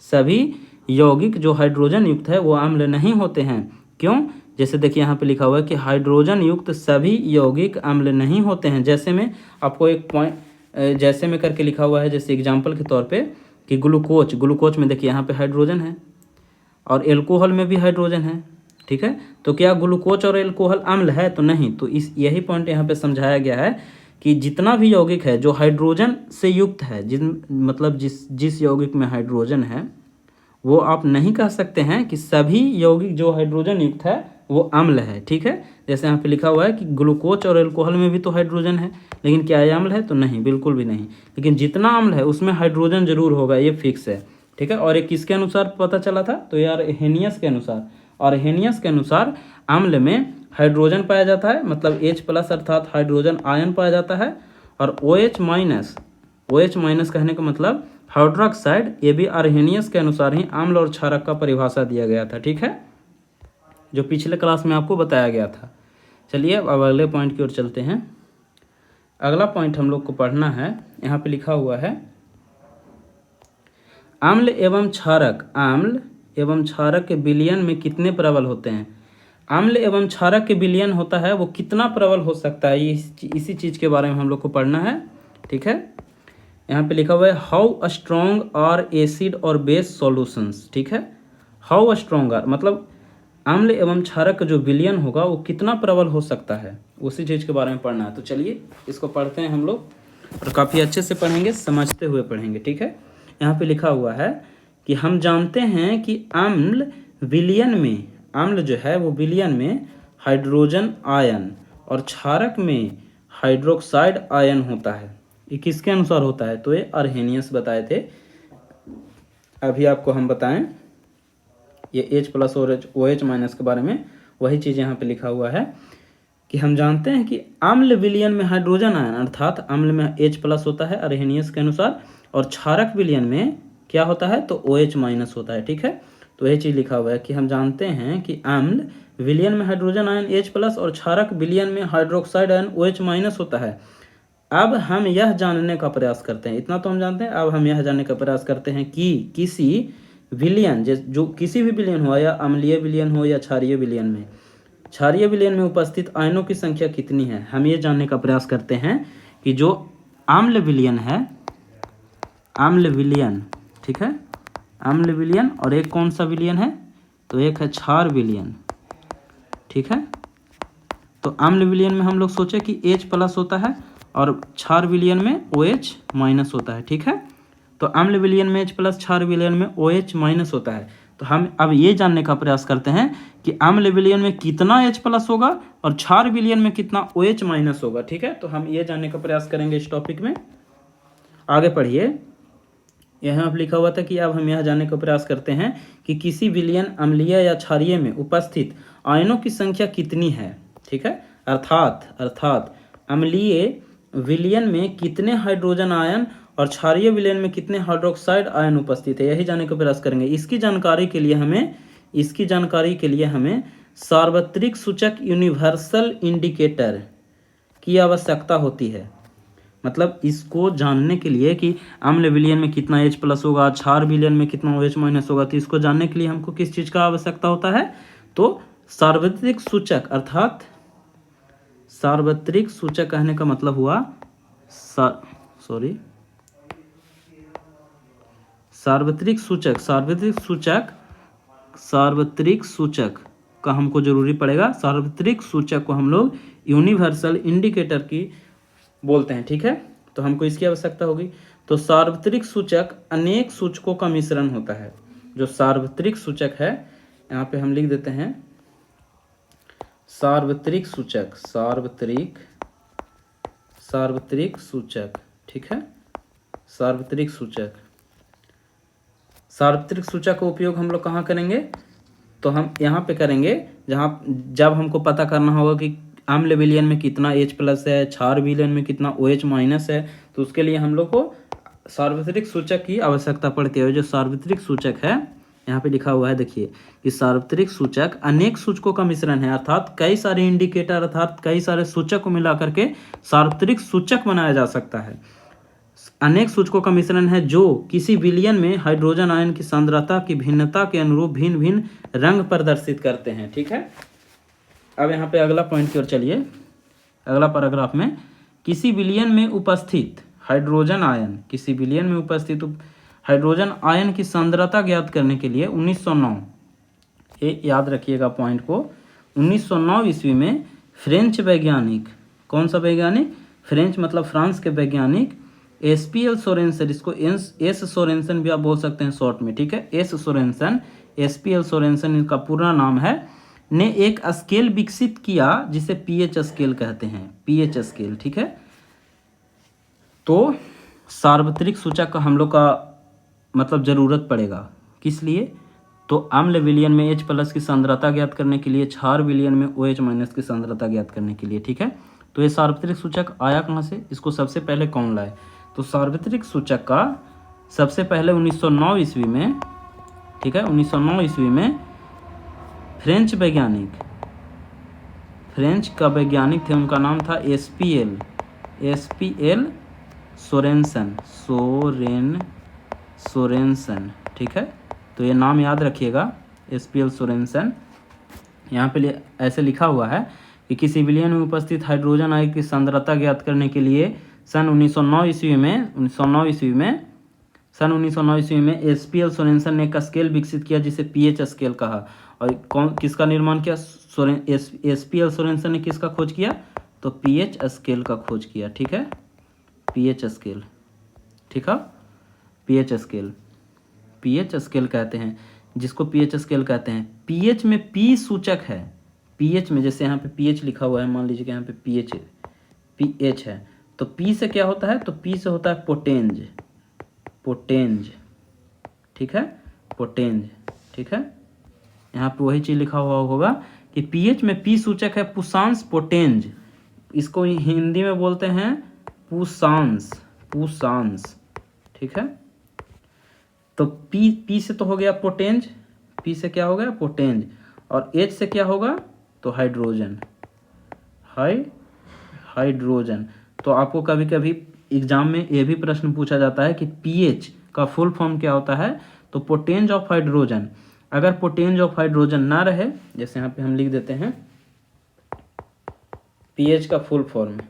सभी यौगिक जो हाइड्रोजन युक्त है वो अम्ल नहीं होते हैं। क्यों, जैसे देखिए यहाँ पे लिखा हुआ है कि हाइड्रोजन युक्त सभी यौगिक अम्ल नहीं होते हैं। जैसे में आपको एक पॉइंट जैसे में करके लिखा हुआ है, जैसे एग्जांपल के तौर पे कि ग्लूकोज में देखिए यहाँ पे हाइड्रोजन है और एल्कोहल में भी हाइड्रोजन है। ठीक है, तो क्या ग्लूकोज और एल्कोहल अम्ल है, तो नहीं। तो यही पॉइंट यहाँ पे समझाया गया है कि जितना भी यौगिक है जो हाइड्रोजन से युक्त है, जिस यौगिक में हाइड्रोजन है वो आप नहीं कह सकते हैं कि सभी यौगिक जो हाइड्रोजन युक्त है वो अम्ल है। ठीक है, जैसे यहाँ पे लिखा हुआ है कि ग्लूकोज और एल्कोहल में भी तो हाइड्रोजन है, लेकिन क्या ये अम्ल है, तो नहीं, बिल्कुल भी नहीं। लेकिन जितना अम्ल है उसमें हाइड्रोजन जरूर होगा, ये फिक्स है। ठीक है, और ये किसके अनुसार पता चला था, तो यार हेनियस के अनुसार। और हेनियस के अनुसार अम्ल में हाइड्रोजन पाया जाता है, मतलब H+ अर्थात हाइड्रोजन आयन पाया जाता है। और OH- कहने का मतलब हाइड्रोक्साइड, ये भी अर्हेनियस के अनुसार ही अम्ल और क्षारक का परिभाषा दिया गया था। ठीक है, जो पिछले क्लास में आपको बताया गया था। चलिए अब अगले पॉइंट की ओर चलते हैं। अगला पॉइंट हम लोग को पढ़ना है, यहाँ पे लिखा हुआ है अम्ल एवं क्षारक के विलयन में कितने प्रबल होते हैं। अम्ल एवं क्षारक के विलयन होता है वो कितना प्रबल हो सकता है, इसी चीज़ के बारे में हम लोग को पढ़ना है। ठीक है, यहाँ पे लिखा हुआ है हाउ स्ट्रॉन्ग आर एसिड और बेस सॉल्यूशंस। ठीक है, हाउ स्ट्रॉन्ग आर मतलब अम्ल एवं क्षारक का जो विलयन होगा वो कितना प्रबल हो सकता है, उसी चीज़ के बारे में पढ़ना है। तो चलिए इसको पढ़ते हैं हम लोग, और काफ़ी अच्छे से पढ़ेंगे, समझते हुए पढ़ेंगे। ठीक है, यहाँ पे लिखा हुआ है कि हम जानते हैं कि अम्ल जो है वो विलयन में हाइड्रोजन आयन और क्षारक में हाइड्रोक्साइड आयन होता है। ये किसके अनुसार होता है, तो ये अर्हेनियस बताए थे। अभी आपको हम बताएं ये H+ और OH- के बारे में, वही चीज़ यहाँ पे लिखा हुआ है कि हम जानते हैं कि अम्ल विलयन में हाइड्रोजन आयन अर्थात अम्ल में H+ होता है अर्हेनियस के अनुसार, और क्षारक विलयन में क्या होता है, तो OH- होता है। ठीक है, तो यही चीज़ लिखा हुआ है कि हम जानते हैं कि अम्ल विलयन में हाइड्रोजन आयन H+ और क्षारक विलयन में हाइड्रोक्साइड आयन OH- होता है। अब हम यह जानने का प्रयास करते हैं, इतना तो हम जानते हैं, अब हम यह जानने का प्रयास करते हैं कि किसी विलयन जो किसी भी विलयन हो, या अम्लीय विलयन हो या क्षारीय विलयन में उपस्थित आयनों की संख्या कितनी है। हम ये जानने का प्रयास करते हैं कि जो अम्ल विलयन है, ठीक है, अम्ल विलयन, और एक कौन सा विलयन है, तो एक है क्षार विलयन, ठीक है। तो अम्ल विलयन में हम लोग सोचे कि H+ होता है और क्षार विलयन में OH- होता है, ठीक है। तो अम्ल विलयन में H+, क्षार विलयन में OH- होता है। तो हम अब ये जानने का प्रयास करते हैं कि अम्ल विलयन में कितना H+ होगा और क्षार विलयन में कितना OH- होगा, ठीक है। तो हम ये जानने का प्रयास करेंगे इस टॉपिक में। आगे पढ़िए। यहाँ अब लिखा हुआ था कि अब हम यह जानने का प्रयास करते हैं कि किसी विलयन अम्लीय या क्षारीय में उपस्थित आयनों की संख्या कितनी है, ठीक है। अर्थात अम्लीय विलयन में कितने हाइड्रोजन आयन और क्षारीय विलयन में कितने हाइड्रोक्साइड आयन उपस्थित है, यही जानने का प्रयास करेंगे। इसकी जानकारी के लिए हमें सार्वत्रिक सूचक यूनिवर्सल इंडिकेटर की आवश्यकता होती है। मतलब इसको जानने के लिए कि अम्ल विलयन में कितना H+ होगा, क्षार विलयन में कितना OH- होगा, तो इसको जानने के लिए हमको किस चीज़ का आवश्यकता होता है, तो सार्वत्रिक सूचक, अर्थात सार्वत्रिक सूचक कहने का मतलब हुआ सार्वत्रिक सूचक का हमको जरूरी पड़ेगा। सार्वत्रिक सूचक को हम लोग यूनिवर्सल इंडिकेटर की बोलते हैं, ठीक है। तो हमको इसकी आवश्यकता होगी। तो सार्वत्रिक सूचक अनेक सूचकों का मिश्रण होता है। जो सार्वत्रिक सूचक है, यहाँ पे हम लिख देते हैं सार्वत्रिक सूचक, सार्वत्रिक सूचक, ठीक है। सार्वत्रिक सूचक का उपयोग हम लोग कहाँ करेंगे, तो हम यहाँ पे करेंगे जब हमको पता करना होगा कि अम्ल विलयन में कितना H+ है, क्षार विलयन में कितना OH- है, तो उसके लिए हम लोग को सार्वत्रिक सूचक की आवश्यकता पड़ती है। जो सार्वत्रिक सूचक है, यहाँ पे लिखा हुआ है, देखिए कि सार्वत्रिक सूचक अनेक सूचकों का मिश्रण है, अर्थात कई सारे इंडिकेटर, अर्थात कई सारे सूचक को मिला करके सार्वत्रिक सूचक बनाया जा सकता है। अनेक सूचकों का मिश्रण है जो किसी विलयन में हाइड्रोजन आयन की सांद्रता की भिन्नता के अनुरूप भिन्न भिन्न रंग प्रदर्शित करते हैं, ठीक है। अब यहाँ पे अगला पॉइंट की ओर चलिए। अगला पैराग्राफ में किसी विलयन में उपस्थित हाइड्रोजन आयन की सांद्रता ज्ञात करने के लिए 1909, ये याद रखिएगा पॉइंट को, 1909 ईस्वी में फ्रेंच वैज्ञानिक, कौन सा वैज्ञानिक, फ्रेंच मतलब फ्रांस के वैज्ञानिक SPL सोरेनसन, इसको एस सोरेनसन भी आप बोल सकते हैं शॉर्ट में, ठीक है। SPL सोरेनसन इनका पूरा नाम है, ने एक स्केल विकसित किया जिसे pH स्केल कहते हैं, pH स्केल, ठीक है। तो सार्वत्रिक सूचक का हम लोग का मतलब ज़रूरत पड़ेगा, किस लिए, तो अम्ल विलयन में H+ की सांद्रता ज्ञात करने के लिए, क्षार विलयन में OH- की सांद्रता ज्ञात करने के लिए, ठीक है। तो ये सार्वत्रिक सूचक आया कहाँ से, इसको सबसे पहले कौन लाए, तो सार्वत्रिक सूचक का सबसे पहले 1909 ईस्वी में, ठीक है, 1909 ईस्वी में फ्रेंच का वैज्ञानिक थे, उनका नाम था SPL सोरेनसन, ठीक है। तो ये नाम याद रखिएगा, SPL सोरेनसन। यहाँ पे ऐसे लिखा हुआ है कि किसी विलयन में उपस्थित हाइड्रोजन आयन की सांद्रता ज्ञात करने के लिए सन 1909 ईस्वी में SPL सोरेनसन ने एक स्केल विकसित किया जिसे pH स्केल कहा। और किसका निर्माण किया, SPL सोरेनसन ने किसका खोज किया, तो pH स्केल का खोज किया, ठीक है। pH स्केल, ठीक है, pH स्केल कहते हैं जिसको, pH स्केल कहते हैं। pH में P सूचक है, pH में जैसे यहाँ पे pH लिखा हुआ है, मान लीजिए कि यहाँ पे pH है, तो P से क्या होता है, तो P से होता है पोटेंज, ठीक है, पोटेंज, ठीक है। यहाँ पे वही चीज़ लिखा हुआ होगा कि pH में P सूचक है पुसांस पोटेंज, इसको हिंदी में बोलते हैं पुसांस, ठीक है। तो P से तो हो गया पोटेंज, P से क्या हो गया, पोटेंज, और H से क्या होगा, तो हाइड्रोजन। तो आपको कभी कभी एग्जाम में ये भी प्रश्न पूछा जाता है कि pH का फुल फॉर्म क्या होता है, तो पोटेंज ऑफ हाइड्रोजन। अगर पोटेंज ऑफ हाइड्रोजन ना रहे, जैसे यहाँ पे हम लिख देते हैं pH का full form,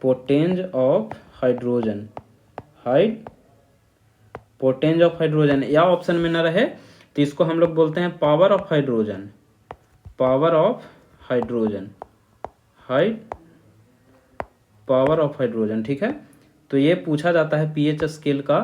potenz of hydrogen, potenz of hydrogen या ऑप्शन में न रहे तो इसको हम लोग बोलते हैं power of hydrogen, power of hydrogen, power of hydrogen. ठीक है, तो ये पूछा जाता है पीएच स्केल का।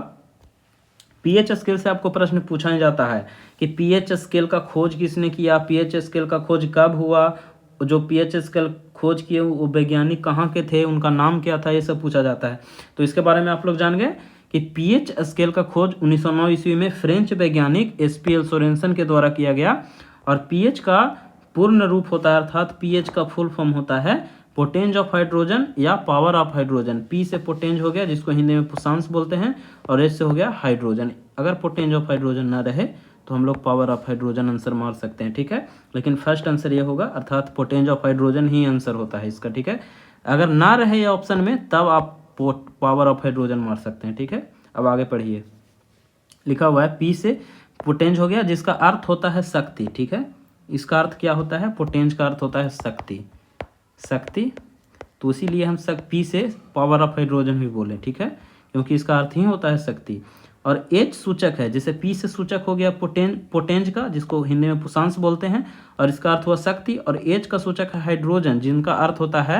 पीएच स्केल से आपको प्रश्न पूछा ही जाता है कि पीएच स्केल का खोज किसने किया, पीएच स्केल का खोज कब हुआ, जो पीएच स्केल खोज किए वो वैज्ञानिक कहाँ के थे, उनका नाम क्या था, ये सब पूछा जाता है। तो इसके बारे में आप लोग जान गए कि पीएच स्केल का खोज 1909 ईस्वी में फ्रेंच वैज्ञानिक एसपीएल सोरेनसन के द्वारा किया गया। और पीएच का पूर्ण रूप होता है, अर्थात पीएच का फुल फॉर्म होता है पोटेंज ऑफ हाइड्रोजन या पावर ऑफ हाइड्रोजन। पी से पोटेंज हो गया जिसको हिंदी में पुषांश बोलते हैं, और एच से हो गया हाइड्रोजन। अगर पोटेंज ऑफ हाइड्रोजन ना रहे तो हम लोग पावर ऑफ हाइड्रोजन आंसर मार सकते हैं। ठीक है, लेकिन फर्स्ट आंसर ये होगा, अर्थात पोटेंज ऑफ हाइड्रोजन ही आंसर होता है इसका। ठीक है, अगर ना रहे ये ऑप्शन में तब आप पावर ऑफ हाइड्रोजन मार सकते हैं। ठीक है, अब आगे पढ़िए। लिखा हुआ है पी से पोटेंज हो गया जिसका अर्थ होता है शक्ति। ठीक है, इसका अर्थ क्या होता है, पोटेंज का अर्थ होता है शक्ति, शक्ति। तो इसीलिए हम पी से पावर ऑफ हाइड्रोजन भी बोले। ठीक है, क्योंकि इसका अर्थ ही होता है शक्ति। और एच सूचक है, जैसे पी से सूचक हो गया पोटेंज का, जिसको हिंदी में पुषांश बोलते हैं, और इसका अर्थ हुआ शक्ति। और एच का सूचक है हाइड्रोजन, जिनका अर्थ होता है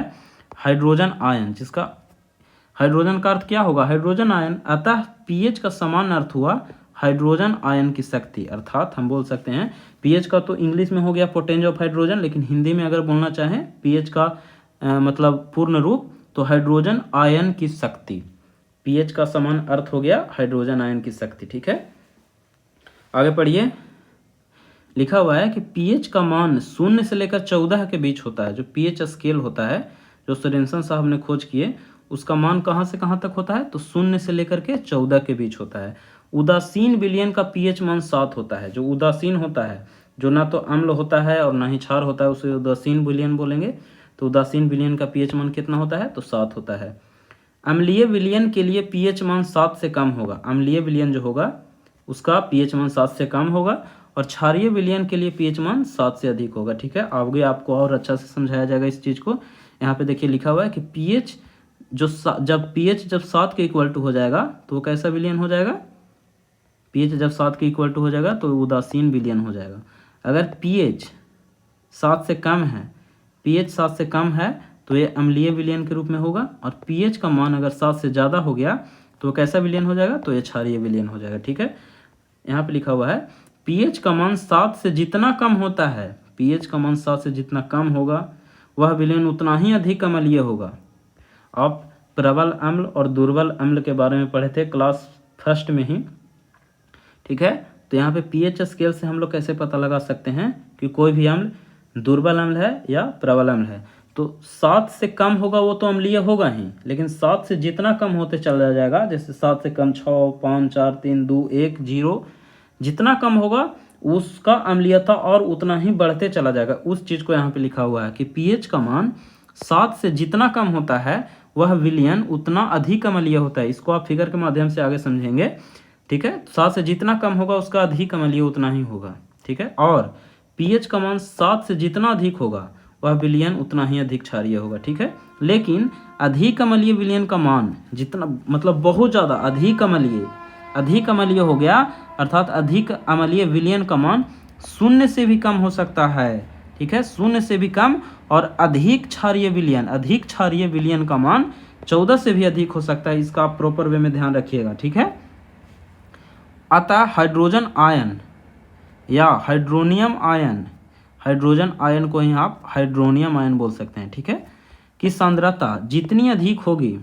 हाइड्रोजन आयन, जिसका हाइड्रोजन का अर्थ क्या होगा, हाइड्रोजन आयन। अतः पीएच का समान अर्थ हुआ हाइड्रोजन आयन की शक्ति। अर्थात हम बोल सकते हैं पीएच का तो इंग्लिश में हो गया पोटेंज ऑफ हाइड्रोजन, लेकिन हिंदी में अगर बोलना चाहें पीएच का मतलब पूर्ण रूप तो हाइड्रोजन आयन की शक्ति। पीएच का समान अर्थ हो गया हाइड्रोजन आयन की शक्ति। ठीक है, आगे पढ़िए। लिखा हुआ है कि पीएच का मान 0 से लेकर 14 के बीच होता है। जो पीएच स्केल होता है जो सोरेनसन साहब ने खोज किए, उसका मान कहाँ से कहाँ तक होता है, तो 0 से लेकर के 14 के बीच होता है। उदासीन विलयन का पीएच मान 7 होता है। जो उदासीन होता है, जो ना तो अम्ल होता है और ना ही क्षार होता है, उसे उदासीन विलयन बोलेंगे। तो उदासीन विलयन का पीएच मान कितना होता है, तो 7 होता है। अम्लीय विलयन के लिए पीएच मान 7 से कम होगा। अम्लीय विलयन जो होगा उसका पीएच मान 7 से कम होगा, और क्षारीय विलयन के लिए पीएच मान 7 से अधिक होगा। ठीक है, आगे आपको और अच्छा से समझाया जाएगा इस चीज़ को। यहाँ पे देखिए लिखा हुआ है कि पीएच जब पीएच जब 7 के इक्वल टू हो जाएगा तो वो कैसा विलयन हो जाएगा, पीएच जब 7 के इक्वल टू हो जाएगा तो उदासीन विलयन हो जाएगा। अगर पीएच 7 से कम है, पीएच 7 से कम है तो ये अम्लीय विलयन के रूप में होगा, और पीएच का मान अगर 7 से ज़्यादा हो गया तो कैसा विलयन हो जाएगा, तो ये क्षारीय विलयन हो जाएगा। ठीक है, यहाँ पे लिखा हुआ है पीएच का मान 7 से जितना कम होता है, पीएच का मान 7 से जितना कम होगा वह विलयन उतना ही अधिक अम्लीय होगा। आप प्रबल अम्ल और दुर्बल अम्ल के बारे में पढ़े थे क्लास फर्स्ट में ही। ठीक है, तो यहाँ पे पीएच स्केल से हम लोग कैसे पता लगा सकते हैं कि कोई भी अम्ल दुर्बल अम्ल है या प्रबल अम्ल है। तो 7 से कम होगा वो तो अम्लीय होगा ही, लेकिन 7 से जितना कम होते चला जाएगा, जैसे 7 से कम 6, 5, 4, 3, 2, 1, 0, जितना कम होगा उसका अम्लीयता और उतना ही बढ़ते चला जाएगा। उस चीज़ को यहाँ पे लिखा हुआ है कि पीएच का मान 7 से जितना कम होता है वह विलयन उतना अधिक अम्लीय होता है। इसको आप फिगर के माध्यम से आगे समझेंगे। ठीक है, 7 से जितना कम होगा उसका अधिक अम्लीय उतना ही होगा। ठीक है, और पीएच का मान 7 से जितना अधिक होगा वह विलयन उतना ही अधिक क्षारीय होगा। ठीक है, लेकिन अधिक अम्लीय विलयन का मान जितना मतलब बहुत ज़्यादा अधिक अम्लीय हो गया, अर्थात अधिक अम्लीय विलयन का मान 0 से भी कम हो सकता है। ठीक है, 0 से भी कम, और अधिक क्षारीय विलयन का मान 14 से भी अधिक हो सकता है। इसका आप प्रॉपर वे में ध्यान रखिएगा। ठीक है, अतः हाइड्रोजन आयन या हाइड्रोनियम आयन को ही आप हाइड्रोनियम आयन बोल सकते हैं। ठीक है, कि सांद्रता जितनी अधिक होगी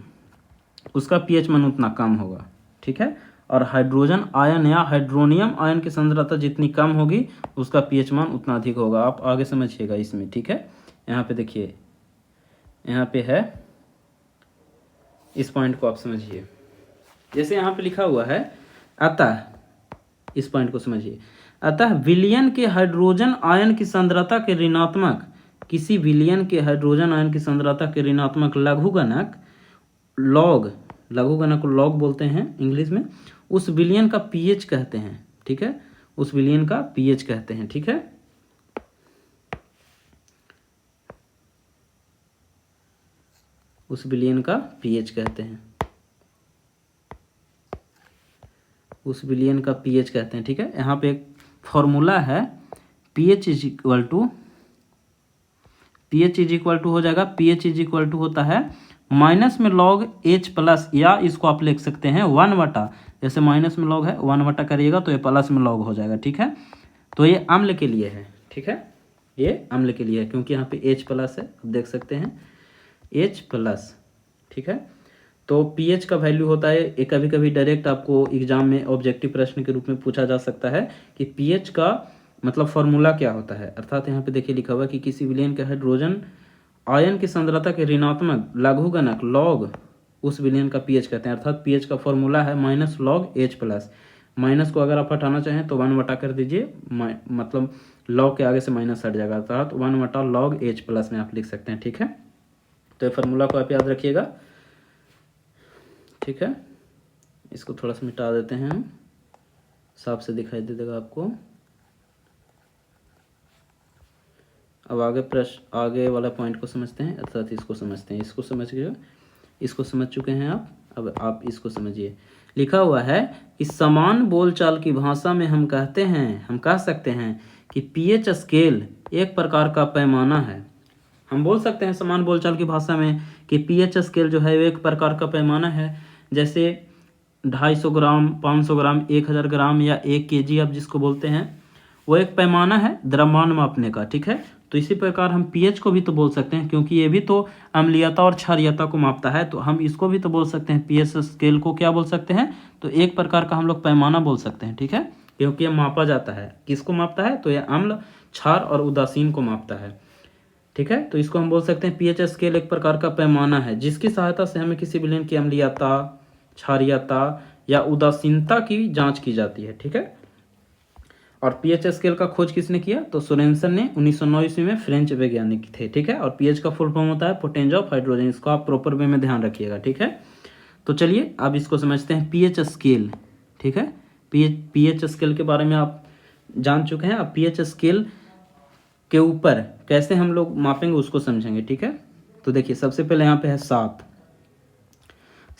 उसका पीएच मान उतना कम होगा। ठीक है, और हाइड्रोजन आयन या हाइड्रोनियम आयन की सांद्रता जितनी कम होगी उसका पीएच मान उतना अधिक होगा। आप आगे समझिएगा इसमें। ठीक है, यहाँ पे देखिए, यहाँ पे है, इस पॉइंट को आप समझिए। जैसे यहाँ पे लिखा हुआ है अतः, इस पॉइंट को समझिए। अतः विलयन के हाइड्रोजन आयन की सांद्रता के ऋणात्मक, किसी विलयन के हाइड्रोजन आयन की सांद्रता के ऋणात्मक लघुगणक को लॉग बोलते हैं इंग्लिश में, उस विलयन का पीएच कहते हैं। ठीक है, उस विलयन का पीएच कहते हैं। ठीक है, उस विलयन का पीएच कहते हैं। उस विलयन का पीएच कहते हैं। ठीक है, यहाँ पे एक फॉर्मूला है, पीएच इज इक्वल टू हो जाएगा, पीएच इज इक्वल टू होता है माइनस में लॉग एच प्लस, या इसको आप लिख सकते हैं 1/, जैसे माइनस में लॉग है 1/, करिएगा तो ये प्लस में लॉग हो जाएगा। ठीक है, तो ये अम्ल के लिए है। ठीक है, ये अम्ल के लिए है क्योंकि यहाँ पे H प्लस है, आप देख सकते हैं H प्लस। ठीक है, तो पीएच का वैल्यू होता है, ये कभी कभी डायरेक्ट आपको एग्जाम में ऑब्जेक्टिव प्रश्न के रूप में पूछा जा सकता है कि पीएच का मतलब फॉर्मूला क्या होता है। अर्थात यहाँ पे देखिए लिखा हुआ कि किसी विलयन के हाइड्रोजन आयन की सांद्रता के ऋणात्मक लघुगणक लॉग उस विलयन का पीएच कहते हैं। अर्थात पीएच का फॉर्मूला है minus log H plus. Minus को अगर आप हटाना चाहें तो 1/, कर दीजिए, मतलब लॉग के आगे से माइनस हट जाएगा, अर्थात 1/, लॉग H प्लस में आप लिख सकते हैं। ठीक है, तो ये फार्मूला को आप याद रखिएगा। ठीक है, इसको थोड़ा सा मिटा देते हैं हम, साफ से दिखाई दे देगा आपको। अब आगे वाला पॉइंट को समझते हैं, अर्थात इसको समझते हैं। इसको समझ चुके हैं आप, अब आप इसको समझिए। लिखा हुआ है कि समान बोलचाल की भाषा में हम कह सकते हैं कि पीएच स्केल एक प्रकार का पैमाना है। हम बोल सकते हैं समान बोलचाल की भाषा में कि पीएच स्केल जो है एक प्रकार का पैमाना है। जैसे 250 ग्राम, 500 ग्राम, 1000 ग्राम या 1 kg आप जिसको बोलते हैं, वो एक पैमाना है द्रव्यमान मापने का। ठीक है, तो इसी प्रकार हम पीएच को भी तो बोल सकते हैं क्योंकि ये भी तो अम्लीयता और क्षारीयता को मापता है, तो हम इसको भी तो बोल सकते हैं। पीएच स्केल को क्या बोल सकते हैं, तो एक प्रकार का हम लोग पैमाना बोल सकते हैं। ठीक है, क्योंकि ये मापा जाता है, किसको मापता है, तो ये अम्ल, क्षार और उदासीन को मापता है। ठीक है, तो इसको हम बोल सकते हैं पीएच स्केल एक प्रकार का पैमाना है जिसकी सहायता से हमें किसी विलयन की अम्लीयता, क्षारीयता या उदासीनता की जांच की जाती है। ठीक है, और पीएच स्केल का खोज किसने किया, तो सोरेनसन ने 1909 ईस्वी में, फ्रेंच वैज्ञानिक थे। ठीक है, और पीएच का फुल फॉर्म होता है पोटेंज ऑफ हाइड्रोजन। इसको आप प्रॉपर वे में ध्यान रखिएगा। ठीक है, तो चलिए अब इसको समझते हैं पीएच स्केल। ठीक है, पीएच स्केल के बारे में आप जान चुके हैं। अब पीएच स्केल के ऊपर कैसे हम लोग मापेंगे उसको समझेंगे। ठीक है, तो देखिए सबसे पहले यहाँ पे है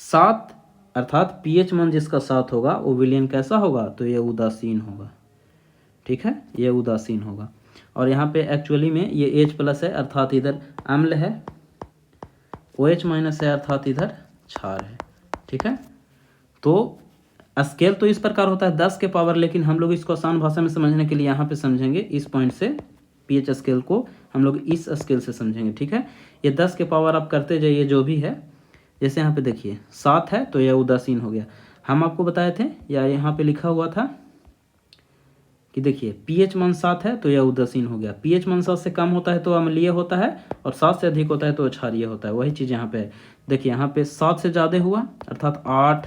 7 अर्थात पीएच मान जिसका 7 होगा वो विलयन कैसा होगा, तो ये उदासीन होगा। ठीक है, ये उदासीन होगा। और यहाँ पे एक्चुअली में ये H प्लस है, अर्थात इधर अम्ल है, OH माइनस है, अर्थात इधर क्षार है। ठीक है, तो स्केल तो इस प्रकार होता है 10 के पावर, लेकिन हम लोग इसको आसान भाषा में समझने के लिए यहाँ पे समझेंगे इस पॉइंट से। पीएच स्केल को हम लोग इस स्केल से समझेंगे। ठीक है, ये 10 के पावर आप करते जाइए जो भी है। जैसे यहाँ पे देखिए 7 है तो यह उदासीन हो गया। हम आपको बताए थे, या यहाँ पे लिखा हुआ था कि देखिए पीएच मान 7 है तो यह उदासीन हो गया। पीएच मान 7 से कम होता है तो अम्लीय होता है, और 7 से अधिक होता है तो क्षारीय होता है। वही चीज़ यहाँ पे है। देखिए यहाँ पे 7 से ज़्यादा हुआ, अर्थात 8,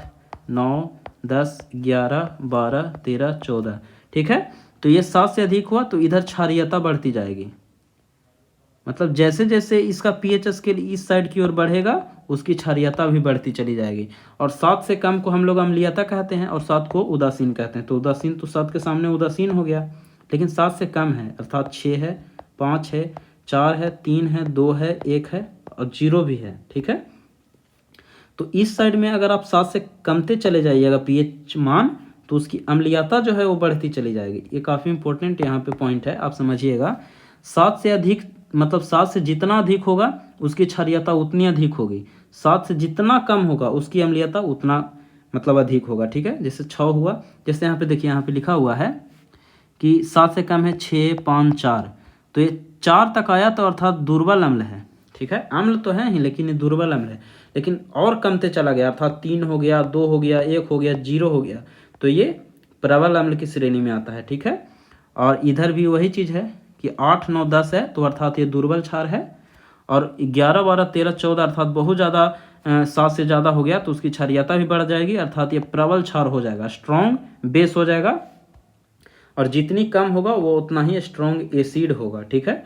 9, 10, 11, 12, 13, 14। ठीक है, तो ये 7 से अधिक हुआ तो इधर क्षारीयता बढ़ती जाएगी। मतलब जैसे जैसे इसका पीएच स्केल इस साइड की ओर बढ़ेगा उसकी क्षारीयता भी बढ़ती चली जाएगी। और 7 से कम को हम लोग अम्लीयता कहते हैं और 7 को उदासीन कहते हैं। तो उदासीन तो 7 के सामने उदासीन हो गया, लेकिन 7 से कम है, अर्थात 6 है, 5 है, 4 है, 3 है, 2 है, 1 है और 0 भी है। ठीक है, तो इस साइड में अगर आप 7 से कमते चले जाइएगा पीएच मान, तो उसकी अम्लीयता जो है वो बढ़ती चली जाएगी। ये काफ़ी इंपॉर्टेंट यहाँ पे पॉइंट है, आप समझिएगा। 7 से अधिक मतलब 7 से जितना अधिक होगा उसकी क्षारीयता उतनी अधिक होगी, 7 से जितना कम होगा उसकी अम्लीयता उतना मतलब अधिक होगा। ठीक है, जैसे 6 हुआ, जैसे यहाँ पे देखिए यहाँ पे लिखा हुआ है कि 7 से कम है 6, 5, 4, तो ये 4 तक आया तो अर्थात दुर्बल अम्ल है। ठीक है, अम्ल तो है ही लेकिन ये दुर्बल अम्ल है। लेकिन और कमते चला गया, अर्थात 3 हो गया, 2 हो गया, 1 हो गया, 0 हो गया, तो ये प्रबल अम्ल की श्रेणी में आता है। ठीक है, और इधर भी वही चीज़ है कि 8, 9, 10 है तो अर्थात ये दुर्बल क्षार है, और 11, 12, 13, 14 अर्थात बहुत ज़्यादा 7 से ज़्यादा हो गया तो उसकी क्षारीयता भी बढ़ जाएगी, अर्थात ये प्रबल क्षार हो जाएगा, स्ट्रॉन्ग बेस हो जाएगा। और जितनी कम होगा वो उतना ही स्ट्रॉन्ग एसिड होगा। ठीक है,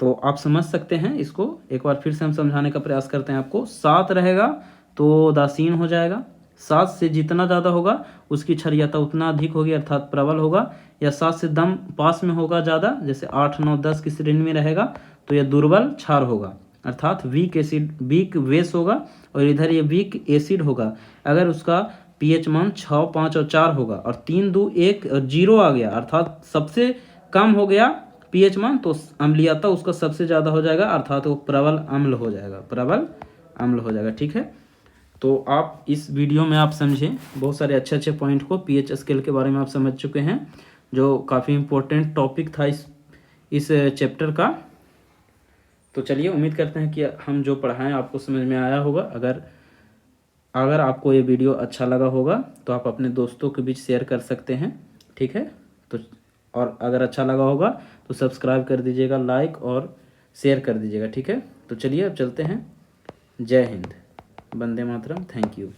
तो आप समझ सकते हैं इसको। एक बार फिर से हम समझाने का प्रयास करते हैं आपको। 7 रहेगा तो उदासीन हो जाएगा, 7 से जितना ज़्यादा होगा उसकी क्षारीयता उतना अधिक होगी, अर्थात प्रबल होगा। या 7 से दम पास में होगा ज़्यादा, जैसे 8, 9, 10 की श्रेणी में रहेगा तो यह दुर्बल क्षार होगा, अर्थात वीक एसिड, वीक बेस होगा, और इधर ये वीक एसिड होगा। अगर उसका पीएच मान 6, 5 और 4 होगा, और 3, 2, 1 और 0 आ गया, अर्थात सबसे कम हो गया पीएच मान, तो अम्लीयता उसका सबसे ज़्यादा हो जाएगा, अर्थात वो प्रबल अम्ल हो जाएगा, प्रबल अम्ल हो जाएगा। ठीक है, तो आप इस वीडियो में आप समझें बहुत सारे अच्छे अच्छे पॉइंट को, पीएच स्केल के बारे में आप समझ चुके हैं, जो काफ़ी इम्पोर्टेंट टॉपिक था इस चैप्टर का। तो चलिए, उम्मीद करते हैं कि हम जो पढ़ाएं आपको समझ में आया होगा। अगर आपको ये वीडियो अच्छा लगा होगा तो आप अपने दोस्तों के बीच शेयर कर सकते हैं। ठीक है, तो और अगर अच्छा लगा होगा तो सब्सक्राइब कर दीजिएगा, लाइक और शेयर कर दीजिएगा। ठीक है, तो चलिए अब चलते हैं। जय हिंद, वंदे मातरम, थैंक यू।